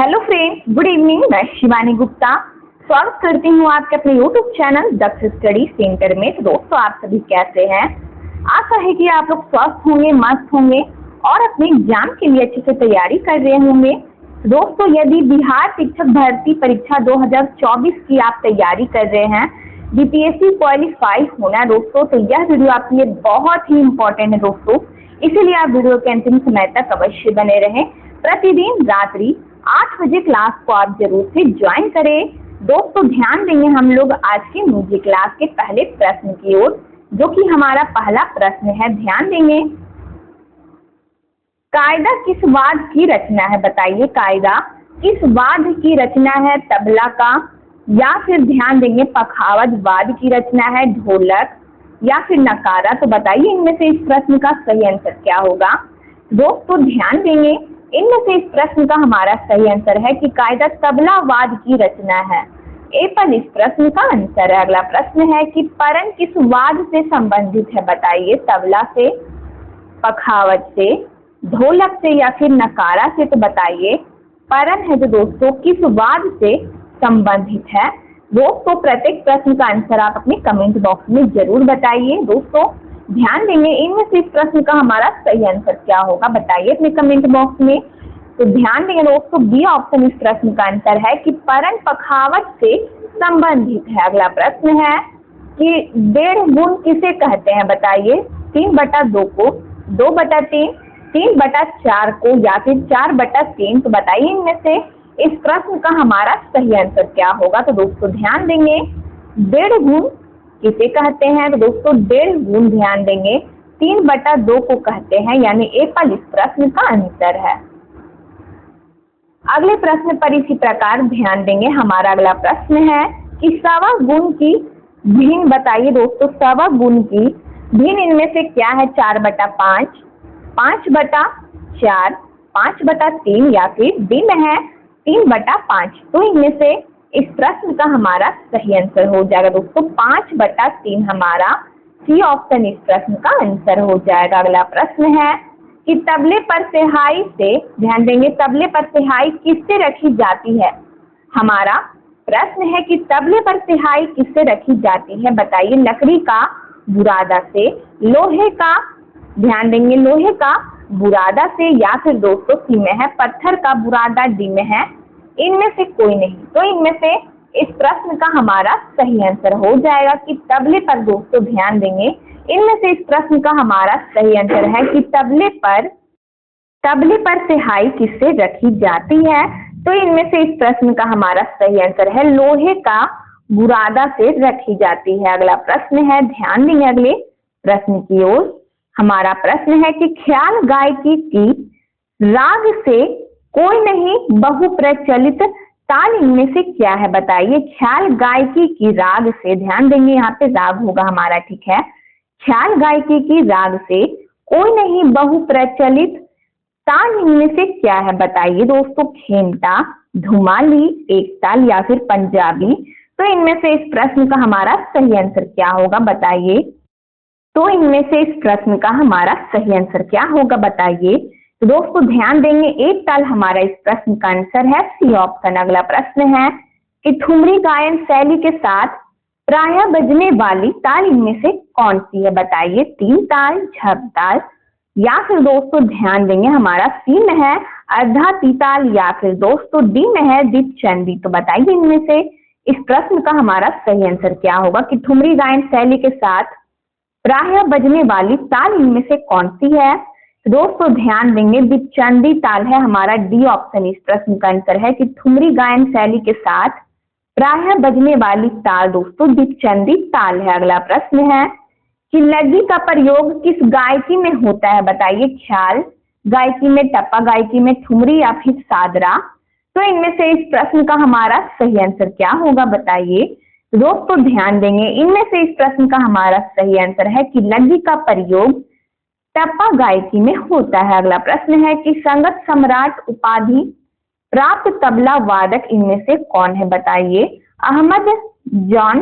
Hello friends, good evening. मैं शिवानी गुप्ता स्वागत करती हूँ आपके अपने यूट्यूब चैनल दक्ष स्टडी सेंटर में। तो दोस्तों, आप सभी कैसे हैं? आशा है कि आप लोग स्वस्थ होंगे, मस्त होंगे और अपने एग्जाम के लिए अच्छे से तैयारी कर रहे होंगे। दोस्तों, यदि बिहार शिक्षक भर्ती परीक्षा 2024 की आप तैयारी कर रहे हैं, बीपीएससी क्वालिफाई होना है दोस्तों, तो यह वीडियो आपके लिए बहुत ही इम्पोर्टेंट है दोस्तों। इसीलिए आप वीडियो के अंतिम समय तक अवश्य बने रहें। प्रतिदिन रात्रि 8 बजे क्लास को आप जरूर से ज्वाइन करें। दोस्तों, ध्यान देंगे हम लोग आज की म्यूजिक क्लास के पहले प्रश्न की ओर, जो कि हमारा पहला प्रश्न है। ध्यान देंगे, कायदा किस वाद्य की रचना है? बताइए, कायदा किस वाद्य की रचना है? तबला का, या फिर ध्यान देंगे पखावज वाद्य की रचना है, ढोलक या फिर नकारा? तो बताइए इनमें से इस प्रश्न का सही आंसर क्या होगा? दोस्तों, ध्यान देंगे, इनमें से इस प्रश्न का हमारा सही आंसर है कि कायदा तबला वाद्य की रचना है। ए पर इस प्रश्न का आंसर है। अगला प्रश्न है कि परन किस वाद्य से संबंधित है? बताइए, तबला से, पखावज से, ढोलक से या फिर नकारा से? तो बताइए परन है जो दोस्तों किस वाद्य से संबंधित है? दोस्तों, प्रत्येक प्रश्न का आंसर आप अपने कमेंट बॉक्स में जरूर बताइए। दोस्तों, ध्यान देंगे, इनमें से इस प्रश्न का हमारा सही आंसर क्या होगा? बताइए अपने कमेंट बॉक्स में। तो ध्यान देंगे दोस्तों, बी ऑप्शन इस प्रश्न का आंसर है कि परन पखावज से संबंधित है। अगला प्रश्न है कि 1.5 गुण किसे कहते हैं? बताइए, 3/2 को, 2/3, 3/4 को या फिर 4/3? तो बताइए इनमें से इस प्रश्न का हमारा सही आंसर क्या होगा? तो दोस्तों, ध्यान देंगे, 1.5 गुण किसे कहते हैं? तो दोस्तों, 1.5 गुण ध्यान देंगे 3/2 को कहते हैं, यानी ए पर इस प्रश्न का आंसर है। अगले प्रश्न पर इसी प्रकार ध्यान देंगे। हमारा अगला प्रश्न है कि सवा गुण की भिन्न बताइए। दोस्तों, सवा गुण की भिन्न इनमें से क्या है? 4/5, 5/4, 5/3 या फिर भिन्न है 3/5? तो इनमें से इस प्रश्न का हमारा सही आंसर हो जाएगा दोस्तों 5/3 हमारा सी ऑप्शन इस प्रश्न का आंसर हो जाएगा। अगला प्रश्न है कि तबले पर तिहाई से, ध्यान देंगे, तबले पर तिहाई किससे रखी जाती है? हमारा प्रश्न है कि तबले पर तिहाई किससे रखी जाती है? बताइए, लकड़ी का बुरादा से, लोहे का, ध्यान देंगे लोहे का बुरादा से, या फिर दोस्तों सी में है पत्थर का बुरादा, डी में है इनमें से कोई नहीं। तो इनमें से इस प्रश्न का हमारा सही आंसर हो जाएगा कि तबले पर। दोस्तों, ध्यान देंगे, इनमें से इस प्रश्न का हमारा सही आंसर है कि तबले पर तिहाई किससे रखी जाती है? तो इनमें से इस प्रश्न का हमारा सही आंसर है लोहे का बुरादा से रखी जाती है। अगला प्रश्न है, ध्यान देंगे अगले प्रश्न की ओर। हमारा प्रश्न है कि ख्याल गायकी की राग से कोई नहीं बहुप्रचलित ताल इनमें से क्या है? बताइए, ख्याल गायकी की राग से, ध्यान देंगे यहाँ पे राग होगा हमारा, ठीक है। ख्याल गायकी की राग से कोई नहीं बहुप्रचलित ताल इनमें से क्या है? बताइए दोस्तों, खेमटा, धुमाली, एकताल या फिर पंजाबी? तो इनमें से इस प्रश्न का हमारा सही आंसर क्या होगा? बताइए। तो इनमें से इस प्रश्न का हमारा सही आंसर क्या होगा? बताइए। तो दोस्तों, ध्यान देंगे, एक ताल हमारा इस प्रश्न का आंसर है सी ऑप्शन। अगला प्रश्न है कि ठुमरी गायन शैली के साथ प्रायः बजने वाली ताल इनमें से कौन सी है? बताइए, 3 ताल, झप ताल या फिर दोस्तों ध्यान देंगे हमारा सी में है अर्धा तीताल या फिर दोस्तों डी में है दीपचंदी? तो बताइए इनमें से इस प्रश्न का हमारा सही आंसर क्या होगा कि ठुमरी गायन शैली के साथ प्रायः बजने वाली ताल इनमें से कौन सी है? दोस्तों, ध्यान देंगे, दीपचंदी ताल है हमारा, डी ऑप्शन इस प्रश्न का आंसर है कि ठुमरी गायन शैली के साथ प्रायः बजने वाली ताल दोस्तों दीपचंदी ताल है। अगला प्रश्न है कि लगी का प्रयोग किस गायकी में होता है? बताइए, ख्याल गायकी में, टप्पा गायकी में, ठुमरी या फिर सादरा? तो इनमें से इस प्रश्न का हमारा सही आंसर क्या होगा? बताइए। दोस्तों, ध्यान देंगे, इनमें से इस प्रश्न का हमारा सही आंसर है कि लगी का प्रयोग टप्पा गायकी में होता है। अगला प्रश्न है कि संगत सम्राट उपाधि प्राप्त तबला वादक इनमें से कौन है? बताइए, अहमद जॉन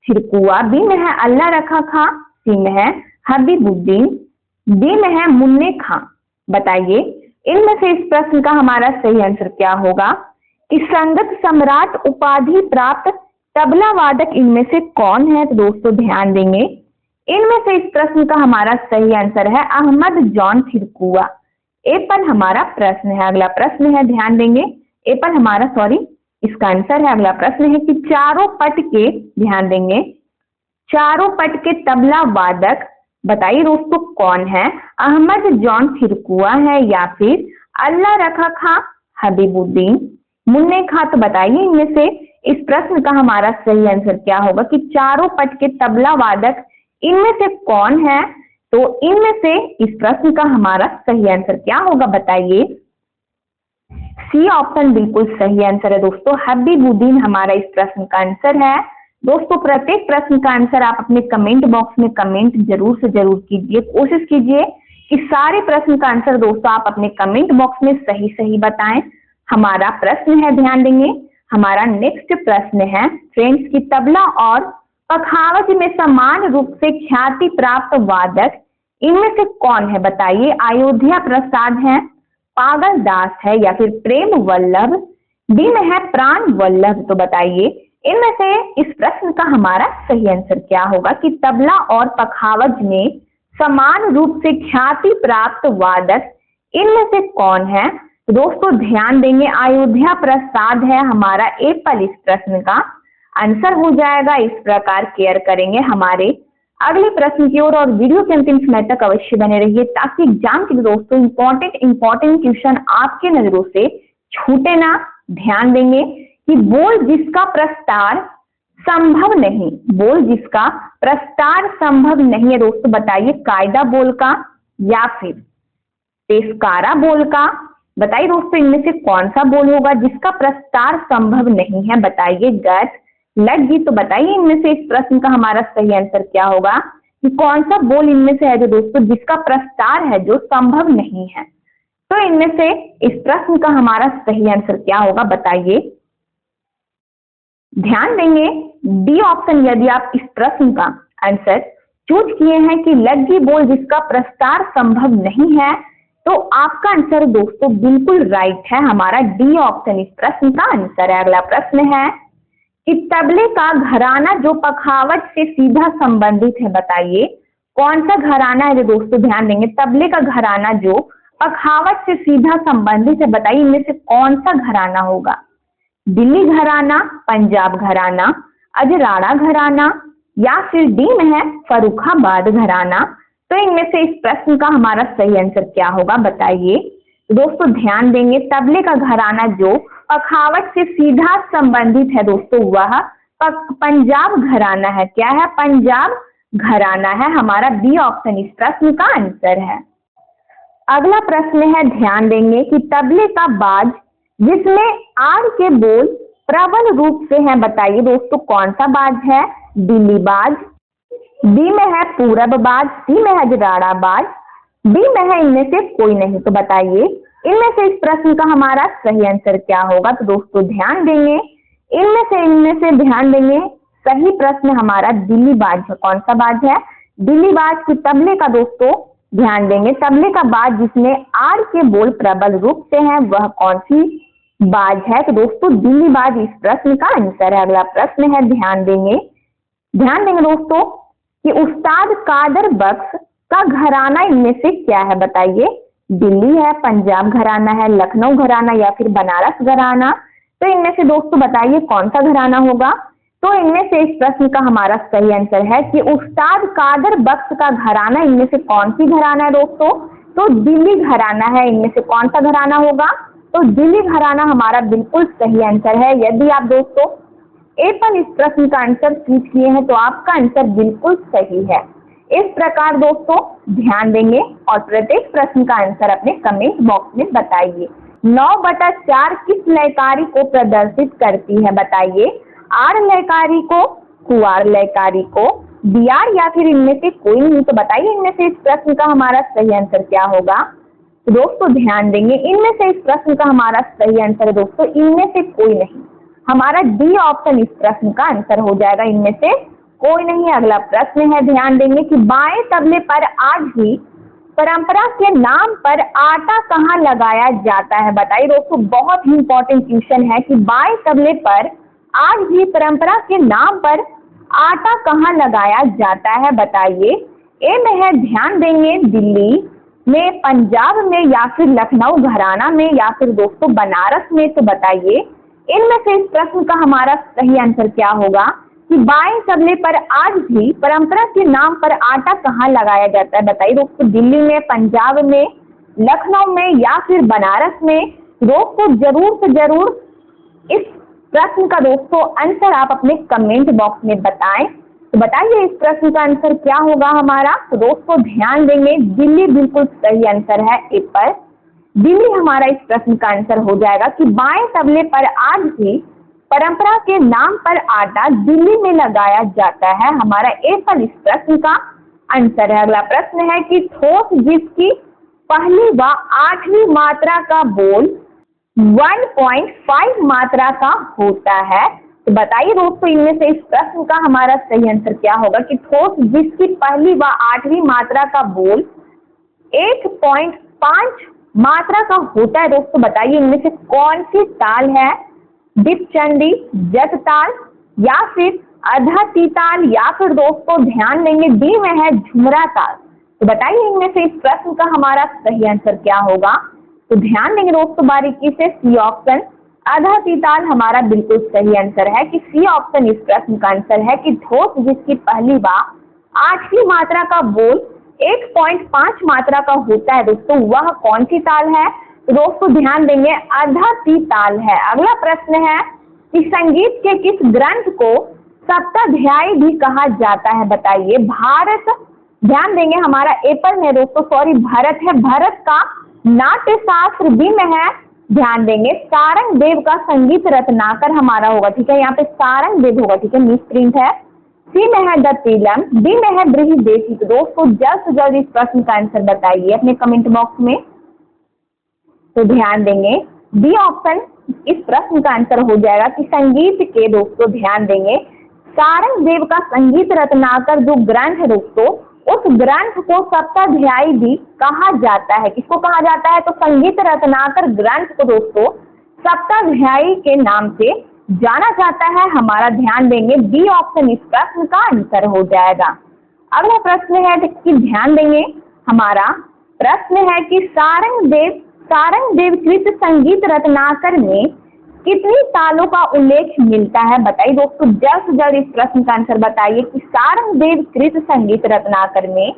थिरकुआ, बी में है अल्लाह रखा खां, सी में है हबीबुद्दीन, डी में है मुन्ने खां? बताइए, इनमें से इस प्रश्न का हमारा सही आंसर क्या होगा? कि संगत सम्राट उपाधि प्राप्त तबला वादक इनमें से कौन है? तो दोस्तों ध्यान देंगे, इनमें से इस प्रश्न का हमारा सही आंसर है अहमद जॉन थिरकुआ। ए पर हमारा प्रश्न है। अगला प्रश्न है, ध्यान देंगे, ए पर हमारा इसका आंसर है। अगला प्रश्न है कि चारों पट के, ध्यान देंगे, चारों पट के तबला वादक बताइए दोस्तों कौन है? अहमद जॉन थिरकुआ है या फिर अल्लाह रखा खां हबीबुद्दीन मुन्ने खां? तो बताइए इनमें से इस प्रश्न का हमारा सही आंसर क्या होगा कि चारों पट के तबला वादक इनमें से कौन है? तो इनमें से इस प्रश्न का हमारा सही आंसर क्या होगा बताइए। सी ऑप्शन बिल्कुल सही आंसर है दोस्तों, हबीबुद्दीन हमारा इस प्रश्न का आंसर है। दोस्तों प्रत्येक प्रश्न का आंसर आप अपने कमेंट बॉक्स में कमेंट जरूर से जरूर कीजिए। कोशिश कीजिए कि सारे प्रश्न का आंसर दोस्तों आप अपने कमेंट बॉक्स में सही सही बताएं। हमारा प्रश्न है, ध्यान देंगे, हमारा नेक्स्ट प्रश्न है फ्रेंड्स की तबला और पखावज में समान रूप से ख्याति प्राप्त वादक इनमें से कौन है बताइए। अयोध्या प्रसाद है, पागल दास है या फिर प्रेम वल्लभ, डी में है प्राण वल्लभ? तो बताइए इनमें से इस प्रश्न का हमारा सही आंसर क्या होगा कि तबला और पखावज में समान रूप से ख्याति प्राप्त वादक इनमें से कौन है? दोस्तों ध्यान देंगे, अयोध्या प्रसाद है हमारा ए पर इस प्रश्न का आंसर हो जाएगा। इस प्रकार केयर करेंगे हमारे अगले प्रश्न की ओर और वीडियो के अंतिम समय तक अवश्य बने रहिए ताकि एग्जाम के लिए दोस्तों इंपॉर्टेंट क्वेश्चन आपके नजरों से छूटे ना। ध्यान देंगे कि बोल जिसका प्रस्तार संभव नहीं, बोल जिसका प्रस्तार संभव नहीं है दोस्तों बताइए, कायदा बोल का या फिर पेशकारा बोल का? बताइए दोस्तों इनमें से कौन सा बोल होगा जिसका प्रस्तार संभव नहीं है? बताइए गत लगी? तो बताइए इनमें से इस प्रश्न का हमारा सही आंसर क्या होगा कि कौन सा बोल इनमें से है जो दोस्तों जिसका प्रस्तार है जो संभव नहीं है? तो इनमें से इस प्रश्न का हमारा सही आंसर क्या होगा बताइए। ध्यान देंगे डी ऑप्शन, यदि आप इस प्रश्न का आंसर चूज किए हैं कि लग्गी बोल जिसका प्रस्तार संभव नहीं है, तो आपका आंसर दोस्तों बिल्कुल राइट है। हमारा डी ऑप्शन इस प्रश्न का आंसर है। अगला प्रश्न है कि तबले का घराना जो पखावज से सीधा संबंधित है बताइए कौन सा घराना है? दोस्तों ध्यान देंगे, तबले का घराना जो पखावज से सीधा संबंधित है बताइए इनमें से कौन सा घराना होगा? दिल्ली घराना, पंजाब घराना, अजराड़ा घराना या फिर डी में है फर्रुखाबाद घराना? तो इनमें से इस प्रश्न का हमारा सही आंसर क्या होगा बताइए। दोस्तों ध्यान देंगे, तबले का घराना जो पखावज से सीधा संबंधित है दोस्तों वह पंजाब घराना है। क्या है? पंजाब घराना है। हमारा बी ऑप्शन इस प्रश्न का आंसर है। अगला प्रश्न है, ध्यान देंगे कि तबले का बाज जिसमें आर के बोल प्रबल रूप से हैं बताइए दोस्तों कौन सा बाज है? दिल्ली बाज, बी में है पूरब बाज, सी में है अजराड़ा बाज, डी में है इनमें से कोई नहीं? तो बताइए इनमें से इस प्रश्न का हमारा सही आंसर क्या होगा। तो दोस्तों ध्यान देंगे, इनमें से ध्यान देंगे, सही प्रश्न हमारा दिल्ली बाज है। कौन सा बाज है? दिल्ली बाज की तबले का दोस्तों ध्यान देंगे, तबले का बाज जिसमें आर के बोल प्रबल रूप से हैं वह कौन सी बाज है? तो दोस्तों दिल्ली बाज इस प्रश्न का आंसर है। अगला प्रश्न है, ध्यान देंगे दोस्तों कि उस्ताद कादर बख्श का घराना इनमें से क्या है बताइए। दिल्ली है, पंजाब घराना है, लखनऊ घराना या फिर बनारस घराना? तो इनमें से दोस्तों बताइए कौन सा घराना होगा। तो इनमें से इस प्रश्न का हमारा सही आंसर है कि उस्ताद कादर बख्श का घराना इनमें से कौन सी घराना है दोस्तों? तो दिल्ली घराना है। इनमें से कौन सा घराना होगा? तो दिल्ली घराना हमारा बिल्कुल सही आंसर है। यदि आप दोस्तों ए पर इस प्रश्न का आंसर चूज किए हैं तो आपका आंसर बिल्कुल सही है। इस प्रकार दोस्तों ध्यान देंगे और प्रत्येक प्रश्न का आंसर अपने कमेंट बॉक्स में बताइए। 9/4 किस लयकारी को प्रदर्शित करती है बताइए। आर लयकारी को, कुआर लयकारी को, बियार या फिर इनमें से कोई नहीं? तो बताइए इनमें से इस प्रश्न का हमारा सही आंसर क्या होगा। तो दोस्तों ध्यान देंगे, इनमें से इस प्रश्न का हमारा सही आंसर है दोस्तों इनमें से कोई नहीं। हमारा डी ऑप्शन इस प्रश्न का आंसर हो जाएगा, इनमें से कोई नहीं। अगला प्रश्न है, ध्यान देंगे कि बाएं तबले पर आज ही परंपरा के नाम पर आटा कहाँ लगाया जाता है? बताइए दोस्तों, बहुत ही इंपॉर्टेंट क्वेश्चन है कि बाएं तबले पर आज भी परंपरा के नाम पर आटा कहाँ लगाया जाता है? बताइए। ए में है, ध्यान देंगे, दिल्ली में, पंजाब में, या फिर लखनऊ घराना में, या फिर दोस्तों बनारस में। तो बताइए इनमें से इस प्रश्न का हमारा सही आंसर क्या होगा कि बाएं तबले पर आज भी परंपरा के नाम पर आटा कहाँ लगाया जाता है? बताइए दोस्तों, दिल्ली में, पंजाब में, लखनऊ में, या फिर बनारस में। दोस्तों जरूर से जरूर इस प्रश्न का दोस्तों आंसर आप अपने कमेंट बॉक्स में बताएं। तो बताइए इस प्रश्न का आंसर क्या होगा हमारा? तो दोस्तों ध्यान देंगे, दिल्ली बिल्कुल सही आंसर है। ए पर दिल्ली हमारा इस प्रश्न का आंसर हो जाएगा कि बाएं तबले पर आज भी परंपरा के नाम पर आटा दिल्ली में लगाया जाता है। हमारा ए पर इस प्रश्न का आंसर है। अगला प्रश्न है कि ठोस जिसकी पहली व आठवीं मात्रा का बोल 1.5 मात्रा का होता है। तो बताइए दोस्तों इनमें से इस प्रश्न का हमारा सही आंसर क्या होगा कि ठोस जिसकी पहली व आठवीं मात्रा का बोल 1.5 मात्रा का होता है। दोस्तों बताइए इनमें से कौन सी ताल है? दीपचंडी, जत ताल, या फिर अधती ताल, या फिर दोस्तों ध्यान देंगे डी में है झुमरा ताल। तो बताइए इनमें से इस प्रश्न का हमारा सही आंसर क्या होगा? तो ध्यान देंगे दोस्तों बारीकी से, सी ऑप्शन अधती ताल हमारा बिल्कुल सही आंसर है कि सी ऑप्शन इस प्रश्न का आंसर है कि ठोस जिसकी पहली व आठवीं मात्रा का बोल 1.5 मात्रा का होता है। दोस्तों वह कौन सी ताल है? तो दोस्तों ध्यान देंगे अधती ताल है। अगला प्रश्न है कि संगीत के किस ग्रंथ को सप्ताध्यायी भी कहा जाता है? बताइए। भारत, ध्यान देंगे हमारा एप्पल में दोस्तों, सॉरी भरत है, भरत का नाट्य शास्त्र। बी में है, ध्यान देंगे सारंग देव का संगीत रत्नाकर हमारा होगा, ठीक है, यहाँ पे सारंग देव होगा, ठीक है, मिस प्रिंट है। सी में है दत्तीलम, डी में है बृहदेशी। तो दोस्तों जल्द से जल्द इस प्रश्न का आंसर बताइए अपने कमेंट बॉक्स में। तो ध्यान देंगे डी ऑप्शन इस प्रश्न का आंसर हो जाएगा कि संगीत के दोस्तों ध्यान देंगे सारंग देव का संगीत रत्नाकर जो ग्रंथ है दोस्तों, उस ग्रंथ को सप्ताध्यायी भी कहा जाता है। किसको कहा जाता है? तो संगीत रत्नाकर ग्रंथ को दोस्तों सप्ताध्यायी के नाम से जाना जाता है। हमारा ध्यान देंगे बी ऑप्शन इस प्रश्न का आंसर हो जाएगा। अगला प्रश्न है कि ध्यान देंगे हमारा प्रश्न है कि सारंग देव कृत संगीत रत्नाकर में कितनी तालों का उल्लेख मिलता है? बताइए दोस्तों जल्द से जल्द इस प्रश्न का आंसर बताइए कि सारंग देव कृत संगीत रत्नाकर में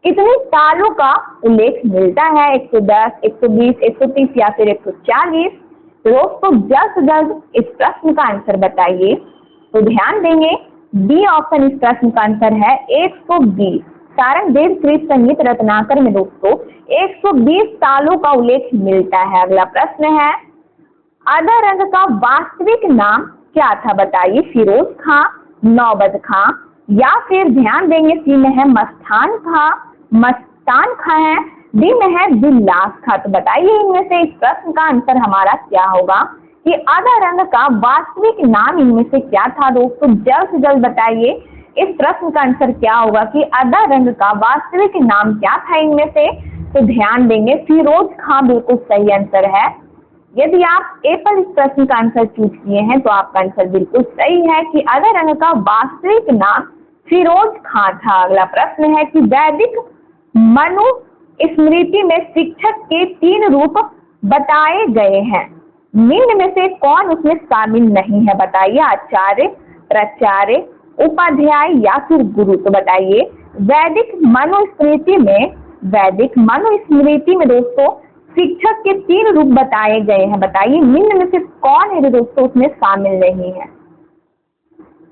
कितनी तालों का उल्लेख मिलता है? 110, 120, 130 या फिर 140। तो दोस्तों जल्द से जल्द इस प्रश्न का आंसर बताइए। तो ध्यान देंगे बी ऑप्शन इस प्रश्न का आंसर है 120। सारंग देव कृत संगीत रत्नाकर में दोस्तों 120 तालों का उल्लेख मिलता है। अगला प्रश्न है अदा रंग का वास्तविक नाम क्या था? बताइए। फिरोज खां, नौबत खां, या फिर ध्यान देंगे सी में है मस्तान खां है, डी में है दिलदास खां। तो बताइए इनमें से इस प्रश्न का आंसर हमारा क्या होगा कि अदा रंग का वास्तविक नाम इनमें से क्या था? दोस्तों जल्द से जल्द बताइए इस प्रश्न का आंसर क्या होगा कि अदा रंग का वास्तविक नाम क्या था इनमें से? तो ध्यान देंगे फिरोज खां बिल्कुल सही आंसर है। यदि आप ए पर इस प्रश्न का आंसर चूज किए हैं तो आपका आंसर बिल्कुल सही है कि अदा रंग का वास्तविक नाम फिरोज खां था। अगला प्रश्न है कि वैदिक मनु स्मृति में शिक्षक के 3 रूप बताए गए हैं, निम्न में से कौन उसमें शामिल नहीं है? बताइए। आचार्य, प्राचार्य, उपाध्याय, या फिर गुरु। तो बताइए वैदिक मनुस्मृति में दोस्तों शिक्षक के 3 रूप बताए गए हैं। बताइए निम्न में से कौन है दोस्तों उसमें शामिल नहीं है?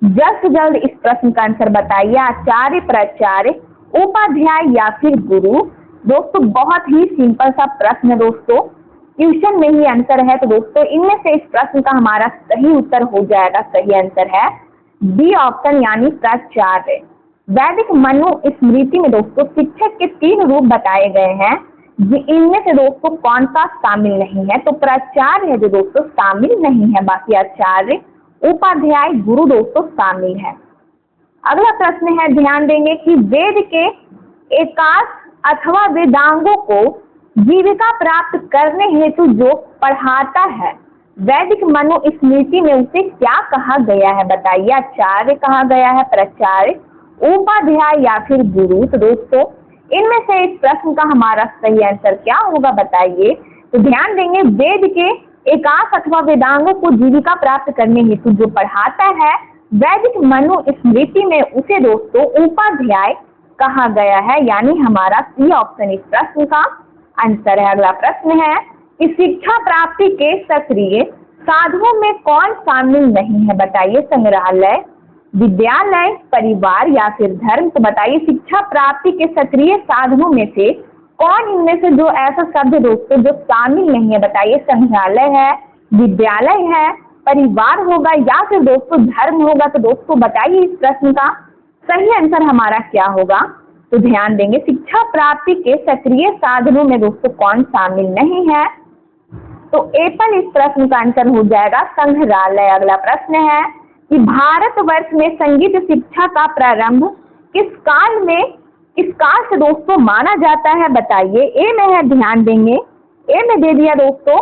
जल्द से जल्द इस प्रश्न का आंसर बताइए। आचार्य, प्राचार्य, उपाध्याय, या फिर गुरु। दोस्तों बहुत ही सिंपल सा प्रश्न है दोस्तों, ट्यूशन में ही आंसर है। तो दोस्तों इनमें से इस प्रश्न का हमारा सही उत्तर हो जाएगा, सही आंसर है बी ऑप्शन यानी प्राचार्य। वैदिक मनुस्मृति में दोस्तों शिक्षक के 3 रूप बताए गए हैं, इनमें से दोस्तों कौन सा शामिल नहीं है? तो प्राचार्य है जो दोस्तों शामिल नहीं है, बाकी आचार्य, उपाध्याय, गुरु दोस्तों शामिल है। अगला प्रश्न है ध्यान देंगे कि वेद के अथवा वेदांगों को जीविका प्राप्त करने हेतु जो पढ़ाता है, वैदिक मनुस्मृति में उसे क्या कहा गया है बताइए। आचार्य कहा गया है, प्राचार्य, उपाध्याय या फिर गुरु। तो दोस्तों इनमें से इस प्रश्न का हमारा सही आंसर क्या होगा बताइए। तो ध्यान देंगे, वेद के एकास अथवा वेदांगों को जीविका प्राप्त करने हेतु जो पढ़ाता है, वैदिक मनुस्मृति में उसे दोस्तों उपाध्याय कहा गया है, यानी हमारा सी ऑप्शन इस प्रश्न का आंसर है। अगला प्रश्न है कि शिक्षा प्राप्ति के सक्रिय साधनों में कौन शामिल नहीं है बताइए। संग्रहालय, विद्यालय, परिवार या फिर धर्म। तो बताइए शिक्षा प्राप्ति के सक्रिय साधनों में से कौन इनमें से जो ऐसा शब्द दोस्तों जो शामिल नहीं है बताइए। संग्रहालय है, विद्यालय है, परिवार होगा या फिर दोस्तों धर्म होगा। तो दोस्तों बताइए इस प्रश्न का सही आंसर हमारा क्या होगा। तो ध्यान देंगे, शिक्षा प्राप्ति के सक्रिय साधनों में दोस्तों कौन शामिल नहीं है। तो एप्पल इस प्रश्न का आंसर हो जाएगा संग्रहालय। अगला प्रश्न है कि भारतवर्ष में संगीत शिक्षा का प्रारंभ किस काल से दोस्तों माना जाता है बताइए। ए में है, ध्यान देंगे, ए में दे दिया दोस्तों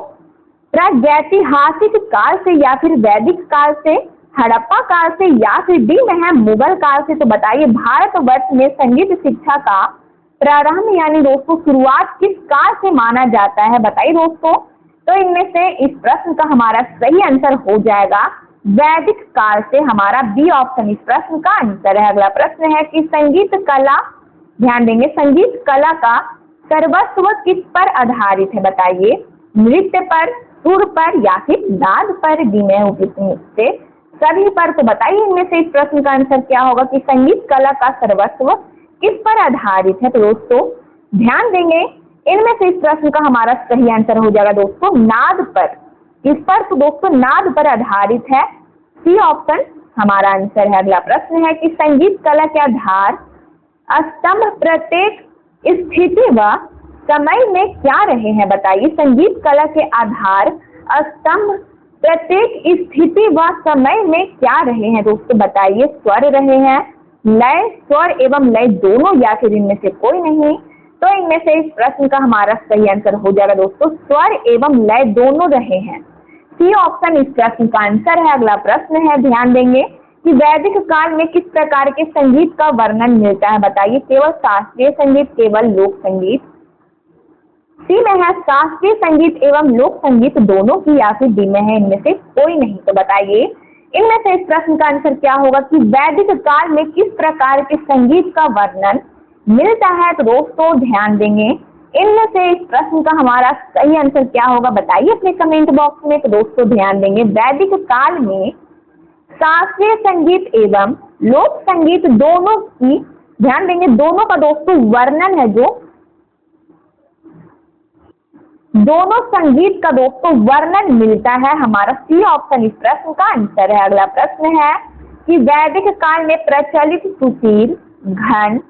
प्रागैतिहासिक काल से या फिर वैदिक काल से, हड़प्पा काल से या फिर डी में है मुगल काल से। तो बताइए भारतवर्ष में संगीत शिक्षा का प्रारंभ यानी दोस्तों शुरुआत किस काल से माना जाता है बताइए दोस्तों। तो इनमें से इस प्रश्न का हमारा सही आंसर हो जाएगा वैदिक काल से। हमारा बी ऑप्शन इस प्रश्न का आंसर है। अगला प्रश्न है कि संगीत कला, ध्यान देंगे, संगीत कला का सर्वस्व किस पर आधारित है बताइए। नृत्य पर, सुर पर या फिर नाद पर। डी में उपयुक्त से सभी पर। तो बताइए इनमें से इस प्रश्न का आंसर क्या होगा कि संगीत कला का सर्वस्व किस पर आधारित है। तो दोस्तों ध्यान देंगे, इनमें से इस प्रश्न का हमारा सही आंसर हो जाएगा दोस्तों नाद पर। किस पर? तो दोस्तों नाद पर आधारित है। सी ऑप्शन हमारा आंसर है। अगला प्रश्न है कि संगीत कला के आधार स्तंभ प्रत्येक स्थिति व समय में क्या रहे हैं बताइए। संगीत कला के आधार स्तंभ प्रत्येक स्थिति व समय में क्या रहे हैं दोस्तों बताइए। स्वर रहे हैं, लय, स्वर एवं लय दोनों या फिर इनमें से कोई नहीं। तो इनमें से इस प्रश्न का हमारा सही आंसर हो जाएगा दोस्तों स्वर एवं लय दोनों रहे हैं। सी ऑप्शन इस प्रश्न का आंसर है। अगला प्रश्न है, ध्यान देंगे कि वैदिक काल में किस प्रकार के संगीत का वर्णन मिलता है बताइए। केवल शास्त्रीय संगीत, केवल लोक संगीत। सी में है शास्त्रीय संगीत एवं लोक संगीत दोनों की या फिर डी में है इनमें से कोई नहीं। तो बताइए इनमें से इस प्रश्न का आंसर क्या होगा कि वैदिक काल में किस प्रकार के संगीत का वर्णन मिलता है। तो दोस्तों ध्यान देंगे, इनमें से इस प्रश्न का हमारा सही आंसर क्या होगा बताइए अपने कमेंट बॉक्स में। तो दोस्तों ध्यान देंगे, वैदिक काल में शास्त्रीय संगीत एवं लोक संगीत दोनों की, ध्यान देंगे, दोनों का दोस्तों वर्णन है जो दोनों संगीत का दोस्तों वर्णन मिलता है। हमारा सी ऑप्शन इस प्रश्न का आंसर है। अगला प्रश्न है कि वैदिक काल में प्रचलित सुशील, घन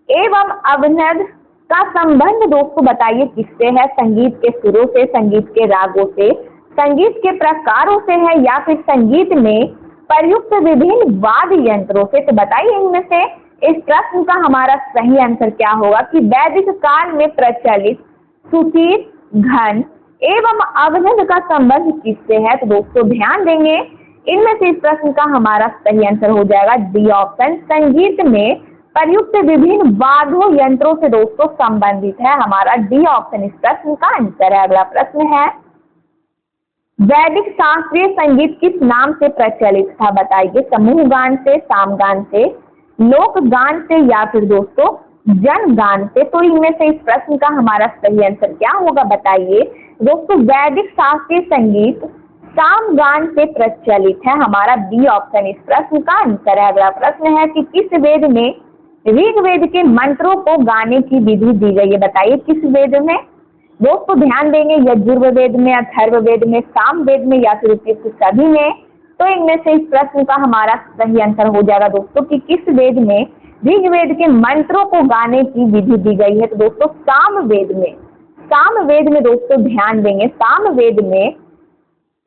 एवं अवनद का संबंध दोस्तों बताइए किससे है। संगीत के सुरों से, संगीत के रागों से, संगीत के प्रकारों से है या फिर संगीत में प्रयुक्त विभिन्न वाद्य यंत्रों से। तो बताइए इनमें से इस प्रश्न का हमारा सही आंसर क्या होगा कि वैदिक काल में प्रचलित सुशील, घन एवं अवनद का संबंध किससे है। तो दोस्तों ध्यान देंगे, इनमें से इस प्रश्न का हमारा सही आंसर हो जाएगा डी ऑप्शन, संगीत में प्रयुक्त विभिन्न वाद्य यंत्रों से दोस्तों संबंधित है। हमारा डी ऑप्शन इस प्रश्न का आंसर है। अगला प्रश्न है, वैदिक शास्त्रीय संगीत किस नाम से प्रचलित था बताइए। समूह गान से, सामगान से, लोक गान से या फिर दोस्तों जन गान से। तो इनमें से इस प्रश्न का हमारा सही आंसर क्या होगा बताइए। दोस्तों वैदिक शास्त्रीय संगीत सामगान से प्रचलित है। हमारा बी ऑप्शन इस प्रश्न का आंसर है। अगला प्रश्न है कि किस वेद में ऋग्वेद के मंत्रों को गाने की विधि दी गई है बताइए। किस वेद में दोस्तों ध्यान देंगे, यजुर्वेद में, अथर्ववेद में, सामवेद में या फिर उपयुक्त सभी में। तो इनमें से इस प्रश्न का हमारा सही आंसर हो जाएगा दोस्तों कि किस वेद में ऋग्वेद के मंत्रों को गाने की विधि दी गई है। तो दोस्तों सामवेद में, सामवेद में दोस्तों ध्यान देंगे, सामवेद में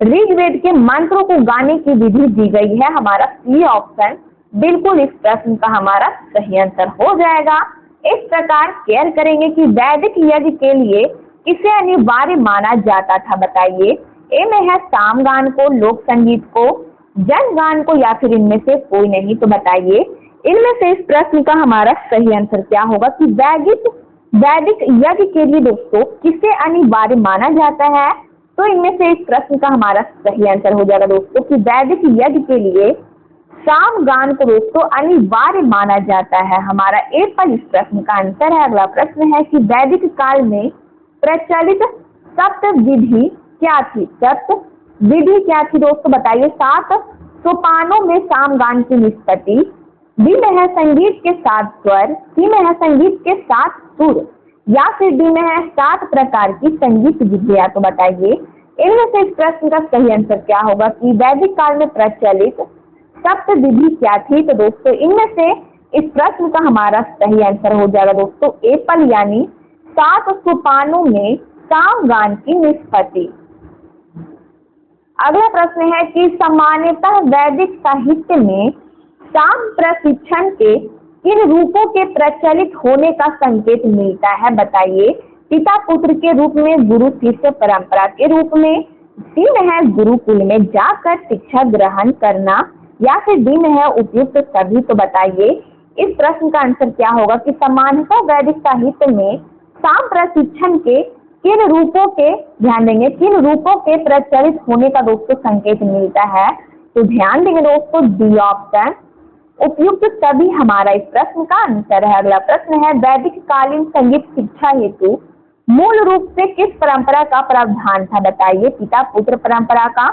ऋग्वेद के मंत्रों को गाने की विधि दी गई है। हमारा सी ऑप्शन बिल्कुल इस प्रश्न का हमारा सही आंसर हो जाएगा। इस प्रकार केयर करेंगे कि वैदिक यज्ञ के लिए किसे अनिवार्य माना जाता था बताइए। ए में है सामगान को, लोक संगीत को, जनगान को या फिर इनमें से कोई नहीं। तो बताइए इनमें से इस प्रश्न का हमारा सही आंसर क्या होगा कि वैदिक यज्ञ के लिए दोस्तों किसे अनिवार्य माना जाता है। तो इनमें से इस प्रश्न का हमारा सही आंसर हो जाएगा दोस्तों कि वैदिक यज्ञ के लिए सामगान को दोस्तों अनिवार्य माना जाता है। हमारा ए पर इस प्रश्न का आंसर है। अगला प्रश्न है कि वैदिक काल में प्रचलित सप्त विधि क्या थी। सप्त विधि क्या थी दोस्तों बताइए। 7 सोपानों में सामगान की निष्पत्ति, बी में है संगीत के 7 स्वर, सी में है संगीत के 7 सुर या फिर डी में है 7 प्रकार की संगीत विधियां। तो बताइए इनमें से इस प्रश्न का सही आंसर क्या होगा कि वैदिक काल में प्रचलित सप्त विधि क्या थी। तो दोस्तों इनमें से इस प्रश्न का हमारा सही आंसर हो जाएगा दोस्तों ए पर, यानी 7 सोपानों में सामगान की निष्पत्ति। अगला प्रश्न है कि सामान्यतः वैदिक साहित्य में साम प्रशिक्षण के किन रूपों के प्रचलित होने का संकेत मिलता है बताइए। पिता पुत्र के रूप में, गुरु शिष्य परंपरा के रूप में, सी में है गुरुकुल में जाकर शिक्षा ग्रहण करना या फिर डी में है उपयुक्त सभी। तो बताइए इस प्रश्न का आंसर क्या होगा कि सामान्यतः वैदिक साहित्य में साम प्रशिक्षण के किन रूपों के, ध्यान देंगे, किन रूपों के प्रचलित होने का दोस्तों संकेत मिलता है। तो ध्यान देंगे दोस्तों डी ऑप्शन उपयुक्त सभी हमारा इस प्रश्न का आंसर है। अगला प्रश्न है वैदिक कालीन संगीत शिक्षा हेतु मूल रूप से किस परंपरा का प्रावधान था बताइए। पिता पुत्र परंपरा का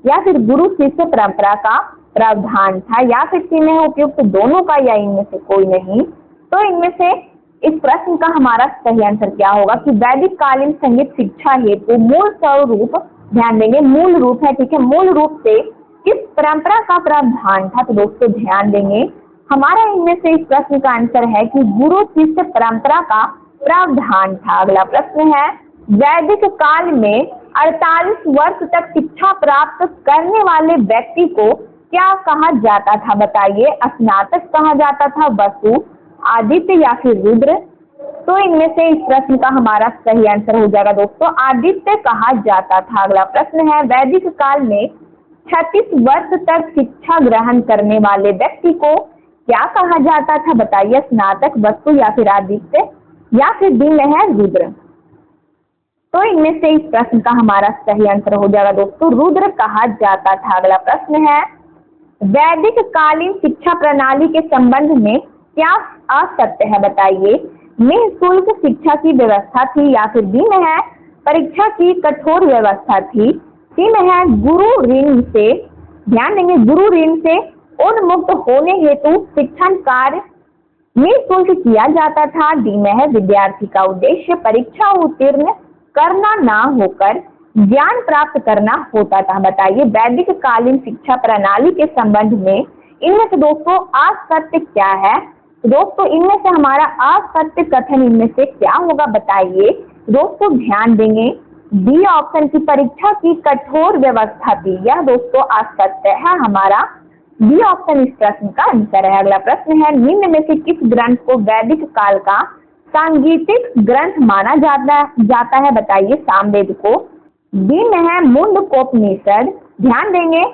या फिर गुरु शिष्य परंपरा का प्रावधान था या फिर सी में उपयुक्त दोनों का या इनमें से कोई नहीं। तो इनमें से इस प्रश्न का हमारा सही आंसर क्या होगा कि वैदिक कालीन संगीत शिक्षा हेतु मूल स्वरूप, ध्यान देंगे मूल रूप है, ठीक है, मूल रूप से किस परंपरा का प्रावधान था। तो दोस्तों ध्यान देंगे हमारा इनमें से इस प्रश्न का आंसर है कि गुरु शिष्य परंपरा का प्रावधान था। अगला प्रश्न है वैदिक काल में 48 वर्ष तक शिक्षा प्राप्त करने वाले व्यक्ति को क्या कहा जाता था बताइए। स्नातक कहा जाता था, वसु, आदित्य या फिर रुद्र। तो इनमें से इस प्रश्न का हमारा सही आंसर हो जाएगा दोस्तों आदित्य कहा जाता था। अगला प्रश्न है वैदिक काल में 36 वर्ष तक शिक्षा ग्रहण करने वाले व्यक्ति को क्या कहा जाता था बताइए। स्नातक, वसु या फिर आदित्य या फिर डी में है रुद्र। तो इनमें से इस प्रश्न का हमारा सही आंसर हो जाएगा दोस्तों रुद्र कहा जाता था। अगला प्रश्न है वैदिक कालीन शिक्षा प्रणाली के संबंध में क्या असत्य है बताइए। निःशुल्क शिक्षा की व्यवस्था थी या फिर डी में है परीक्षा की कठोर व्यवस्था थी, सी में है गुरु ऋण से, ध्यान देंगे गुरु ऋण से उन्मुक्त होने हेतु शिक्षण कार्य निःशुल्क किया जाता था, डी में है विद्यार्थी का उद्देश्य परीक्षा उत्तीर्ण करना ना होकर ज्ञान प्राप्त करना होता था। बताइए वैदिक कालीन शिक्षा प्रणाली के संबंध में इनमें से दोस्तों असत्य क्या है। तो दोस्तों इनमें से हमारा असत्य कथन इनमें से क्या होगा बताइए। दोस्तों ध्यान देंगे डी ऑप्शन की परीक्षा की कठोर व्यवस्था थी, यह दोस्तों असत्य है। हमारा डी ऑप्शन इस प्रश्न का आंसर है। अगला प्रश्न है निम्न में से किस ग्रंथ को वैदिक काल का सांगीतिक ग्रंथ माना जाता है बताइए। सामवेद को, डी में है मुंडकोपनिषद, ध्यान देंगे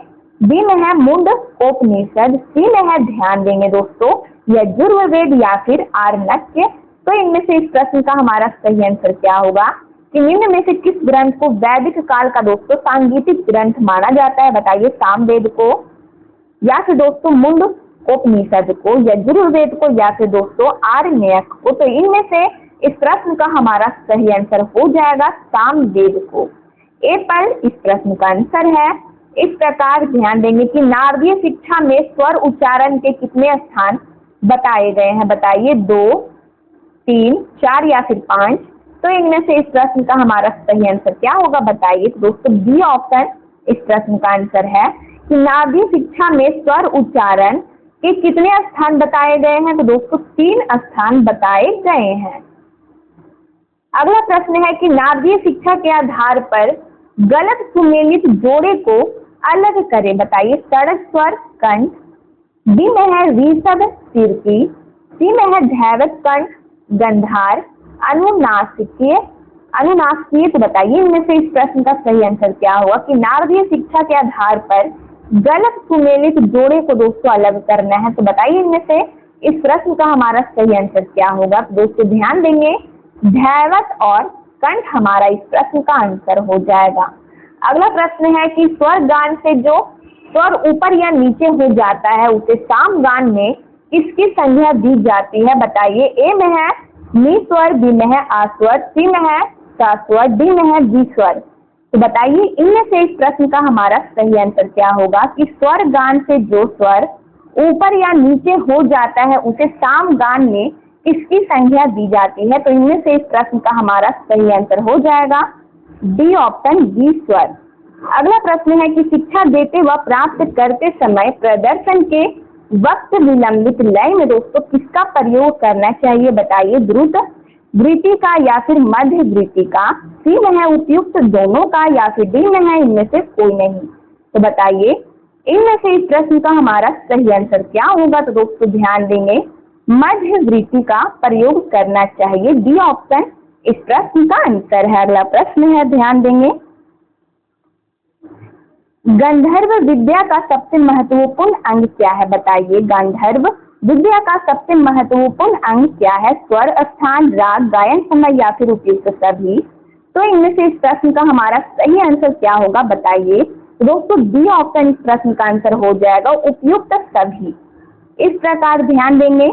डी में है मुंडकोपनिषद, सी में है ध्यान देंगे दोस्तों यजुर्वेद या फिर आरण्यक। तो इनमें से इस प्रश्न का हमारा सही आंसर क्या होगा कि निम्न में से किस ग्रंथ को वैदिक काल का दोस्तों सांगीतिक ग्रंथ माना जाता है बताइए। सामवेद को या फिर दोस्तों मुंडकोपनिषद को, यजुर्वेद को या फिर दोस्तों आरण्यक को। तो इनमें से इस प्रश्न का हमारा सही आंसर हो जाएगा सामवेद को। ए पर इस प्रश्न का आंसर है। इस प्रकार ध्यान देंगे कि नारदीय शिक्षा में स्वर उच्चारण के कितने स्थान बताए गए हैं बताइए। 2, 3, 4 या फिर 5। तो इनमें से इस प्रश्न का हमारा सही आंसर क्या होगा बताइए। तो दोस्तों बी ऑप्शन इस प्रश्न का आंसर है कि नारदीय शिक्षा में स्वर उच्चारण के कितने स्थान बताए गए हैं। तो दोस्तों 3 स्थान बताए गए हैं। अगला प्रश्न है कि नारदीय शिक्षा के आधार पर गलत सुमेलित जोड़े को अलग करें बताइए। षड्ज स्वर कंठ, डी में है ऋषभ सिरकी, सी में है धैवत कंठ गंधार, अनुनासिकीय। अनुनासिकीय तो बताइए इनमें से इस प्रश्न का सही आंसर क्या होगा कि नारदीय शिक्षा के आधार पर गलत सुमेलित जोड़े को दोस्तों अलग करना है। तो बताइए इनमें से इस प्रश्न का हमारा सही आंसर क्या होगा। तो दोस्तों ध्यान देंगे, धैवत और कंठ हमारा इस प्रश्न का आंसर हो जाएगा। अगला प्रश्न है कि स्वर गान से जो स्वर ऊपर या नीचे हो जाता है उसे साम गान में किसकी संज्ञा दी जाती है। बताइए, ए में है नी स्वर, बी में है आ स्वर, सी में है सा स्वर, डी में है दी स्वर। तो बताइए इनमें से इस प्रश्न का हमारा सही आंसर क्या होगा कि स्वर गान से जो स्वर ऊपर या नीचे हो जाता है उसे साम गान में किसकी संज्ञा दी जाती है। तो इनमें से इस प्रश्न का हमारा सही आंसर हो जाएगा डी ऑप्शन, दी स्वर। अगला प्रश्न है कि शिक्षा देते व प्राप्त करते समय प्रदर्शन के वक्त विलंबित लय में दोस्तों किसका प्रयोग करना चाहिए। बताइए, द्रुत वृत्ति का या फिर मध्य वृत्ति का, सी में है उपयुक्त दोनों का या फिर डी में है इनमें से कोई नहीं। तो बताइए इनमें से इस प्रश्न का हमारा सही आंसर क्या होगा। तो दोस्तों ध्यान देंगे, मध्य वृत्ति का प्रयोग करना चाहिए, डी ऑप्शन इस प्रश्न का आंसर है। अगला प्रश्न है, ध्यान देंगे, गंधर्व विद्या का सबसे महत्वपूर्ण अंग क्या है। बताइए, गंधर्व विद्या का सबसे महत्वपूर्ण अंग क्या है। स्वर, स्थान, राग, गायन समय या फिर उपयुक्त सभी। तो इनमें से इस प्रश्न का हमारा सही आंसर क्या होगा। बताइए, दोस्तों डी ऑप्शन इस प्रश्न का आंसर हो जाएगा, उपयुक्त सभी। इस प्रकार ध्यान देंगे,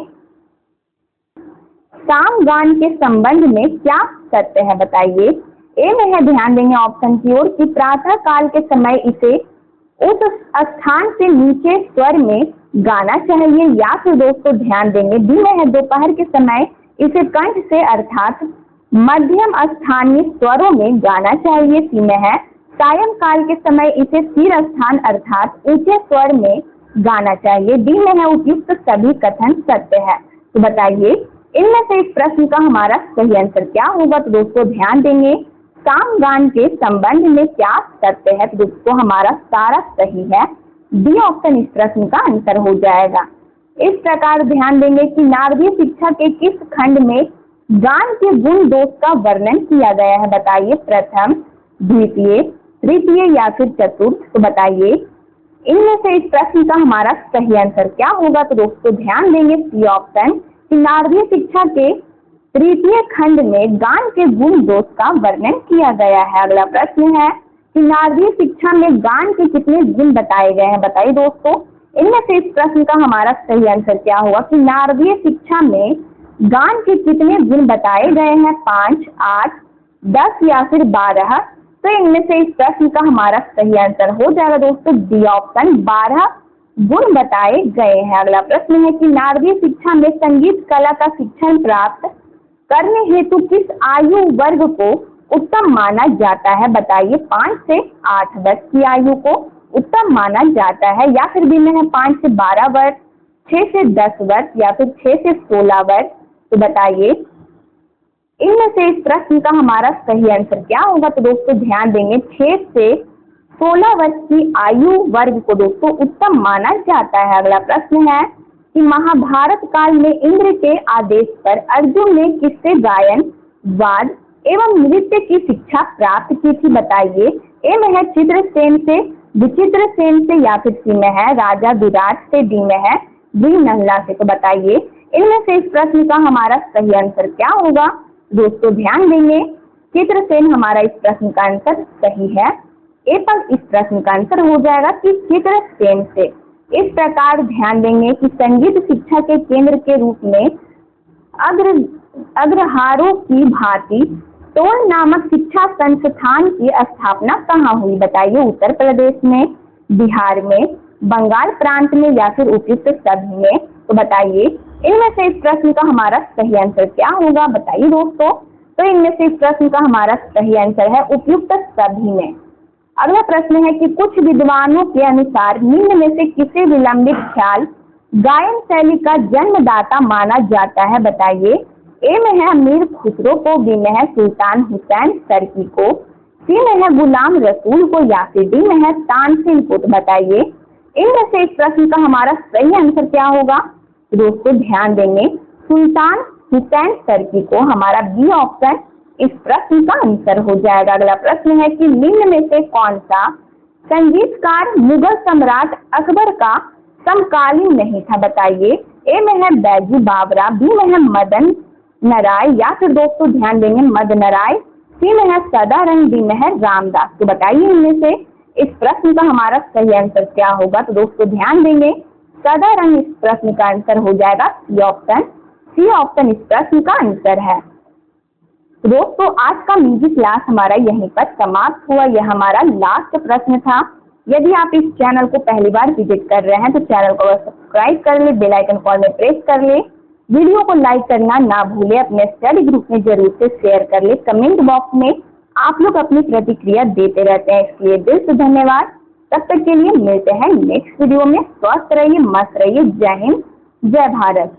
साम गान के संबंध में क्या सत्य है। बताइए, ए में है ध्यान देंगे ऑप्शन की ओर कि प्रातः काल के समय इसे उस स्थान से नीचे स्वर में गाना चाहिए, या फिर दोस्तों ध्यान देंगे बी में है दोपहर के समय इसे कंठ से अर्थात मध्यम स्थानीय स्वरों में गाना चाहिए, सी में है सायं काल के समय इसे सिर स्थान अर्थात ऊंचे स्वर में गाना चाहिए, डी में है उपयुक्त सभी कथन सत्य है। तो बताइए इनमें से इस प्रश्न का हमारा सही आंसर क्या होगा। तो दोस्तों ध्यान देंगे, साम गान के संबंध में क्या सत्य है। तो दोस्तों हमारा सारा सही है, डी ऑप्शन इस प्रश्न का आंसर हो जाएगा। इस प्रकार ध्यान देंगे कि नारदीय शिक्षा के किस खंड में गान के गुण दोष का वर्णन किया गया है। बताइए, प्रथम, द्वितीय, तृतीय या फिर चतुर्थ। तो बताइए इनमें से इस प्रश्न का हमारा सही आंसर क्या होगा। तो दोस्तों ध्यान देंगे, सी ऑप्शन कि नारदीय शिक्षा के तृतीय खंड में गान के गुण दोष का वर्णन किया गया है। अगला प्रश्न है कि नारदीय शिक्षा में गान के कितने गुण बताए गए हैं। बताइए दोस्तों इनमें से इस प्रश्न का हमारा सही आंसर क्या होगा कि नारदीय शिक्षा में गान के कितने गुण बताए गए हैं, 5, 8, 10 या फिर 12। तो इनमें से इस प्रश्न का हमारा सही आंसर हो जाएगा दोस्तों डी ऑप्शन, 12 गुण बताए गए हैं। अगला प्रश्न है कि नारदीय शिक्षा में संगीत कला का शिक्षण प्राप्त करने हेतु किस आयु वर्ग को उत्तम माना जाता है। बताइए, 5 से 8 वर्ष की आयु को उत्तम माना जाता है, या फिर बी में है 5 से 12 वर्ष, 6 से 10 वर्ष या फिर 6 से 16 वर्ष। तो बताइए इनमें से इस प्रश्न का हमारा सही आंसर क्या होगा। तो दोस्तों ध्यान देंगे, 6 से 16 वर्ष की आयु वर्ग को दोस्तों उत्तम माना जाता है। अगला प्रश्न है कि महाभारत काल में इंद्र के आदेश पर अर्जुन ने किससे गायन, वाद एवं नृत्य की शिक्षा प्राप्त की थी। बताइए, ए में है चित्रसेन से, विचित्रसेन से या फिर सी में है राजा विराट से, डी में है वी नहला से। तो बताइए इनमें से इस प्रश्न का हमारा सही आंसर क्या होगा। दोस्तों ध्यान देंगे, चित्रसेन हमारा इस प्रश्न का आंसर सही है, ए पर इस प्रश्न का आंसर हो जाएगा कि चित्रसेन से। इस प्रकार ध्यान देंगे कि संगीत शिक्षा के केंद्र के रूप में अग्रहारों की भांति टोल नामक शिक्षा संस्थान की स्थापना कहाँ हुई। बताइए, उत्तर प्रदेश में, बिहार में, बंगाल प्रांत में या फिर उपयुक्त सभी में। तो बताइए इनमें से इस प्रश्न का हमारा सही आंसर क्या होगा। बताइए दोस्तों, तो इनमें से इस प्रश्न का हमारा सही आंसर है उपयुक्त सभी में। अगला प्रश्न है कि कुछ विद्वानों के अनुसार निम्न में से किसे विलंबित ख्याल गायन शैली का जन्मदाता माना जाता है। बताइए, ए में है अमीर खुसरो को, बी में है सुल्तान हुसैन सरकी को, सी में है गुलाम रसूल को या फिर डी में है तानसेन को। तो बताइए इनमें से इस प्रश्न का हमारा सही आंसर क्या होगा। दोस्तों ध्यान देंगे, सुल्तान हुसैन टर्की को हमारा बी ऑप्शन इस प्रश्न का आंसर हो जाएगा। अगला प्रश्न है कि निम्न में से कौन सा संगीतकार मुगल सम्राट अकबर का समकालीन नहीं था, बताइए। ए में है बैजू बावरा, बी में है मदन नाराय, या फिर दोस्तों ध्यान देंगे मद नाराय, सी में है सदारंग, डी में है रामदास। तो बताइए इनमें से इस प्रश्न का हमारा सही आंसर क्या होगा। तो दोस्तों ध्यान देंगे सदारंग इस प्रश्न का आंसर हो जाएगा सी ऑप्शन। सी ऑप्शन इस प्रश्न का आंसर है। दोस्तों आज का म्यूजिक क्लास हमारा यहीं पर समाप्त हुआ। यह हमारा लास्ट प्रश्न था। यदि आप इस चैनल को पहली बार विजिट कर रहे हैं तो चैनल को सब्सक्राइब कर ले, बेल आइकन कॉल में प्रेस कर ले, वीडियो को लाइक करना ना भूले, अपने स्टडी ग्रुप में जरूर से शेयर कर ले। कमेंट बॉक्स में आप लोग अपनी प्रतिक्रिया देते रहते हैं, इसलिए दिल से धन्यवाद। तब तक के लिए मिलते हैं नेक्स्ट वीडियो में। स्वस्थ रहिए, मस्त रहिए। जय हिंद, जय भारत।